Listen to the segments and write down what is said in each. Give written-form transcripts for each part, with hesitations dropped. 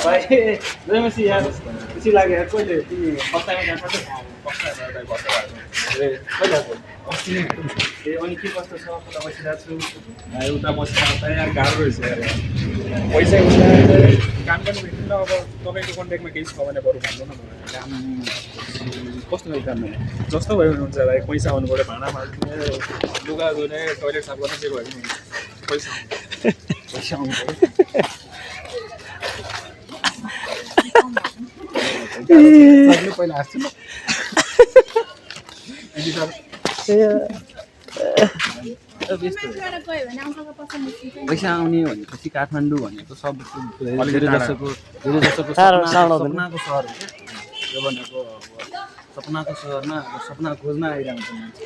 भाइ जयमसी यार खुसी लाग्यो यार कहिले तिमी हप्तामा जान्छ ए कहिले अस्ति नै ए अनि के कस्तो छ उता बसिरहेको छु उता बसिरहेको यार गाह्रो रहेछ यार पैसा काम पनि भेट्दैन अब तपाईँको कन्ट्याक्टमा केही छ भने बरु भन्नु न मलाई काम कस्तो खालको काम भने जस्तो भयो भने हुन्छ भाइ पैसा आउनु पऱ्यो भाँडा माल्ने लुगा धुने टोइलेट साफ गर्ने जे भयो भने पैसा पैसा आउनु पऱ्यो पहिला हाँस्छु ल पैसा आउने भनेपछि काठमाडौँ भनेको सब धेरै जसोको सपनाको सहर हो त्यो भनेको सपनाको सहरमा सपना खोज्न आइरहन्छ मान्छे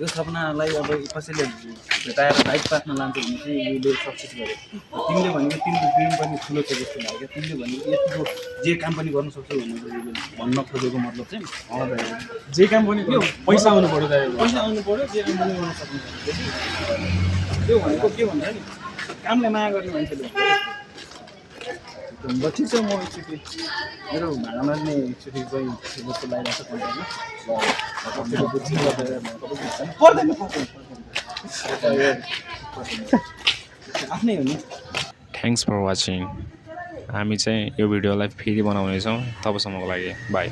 यो सपनालाई अब कसैले भेटाएर लाइफ पार्टमा लान्छ भने चाहिँ यसले सक्सेस गर्यो तिमीले भनेको तिम्रो ड्रिम पनि ठुलो छ जस्तो लाग्यो तिमीले भनेको यतिको जे काम पनि गर्न सक्छौ भनेको भन्न खोजेको मतलब चाहिँ जे काम पनि पैसा आउनु पऱ्यो पैसा आउनु पऱ्यो जे काम पनि गर्न सक्नु त्यो भनेको के भन्दा नि कामले माया गर्ने मान्छेले ठिक छ म एकचोटि मेरो भाँडा माग्ने एकचोटि चाहिँ जस्तो लागिरहेको छ आफ्नै हो नि थ्याङ्क्स फर वाचिङ हामी चाहिँ यो भिडियोलाई फेरि बनाउनेछौँ तबसम्मको लागि बाई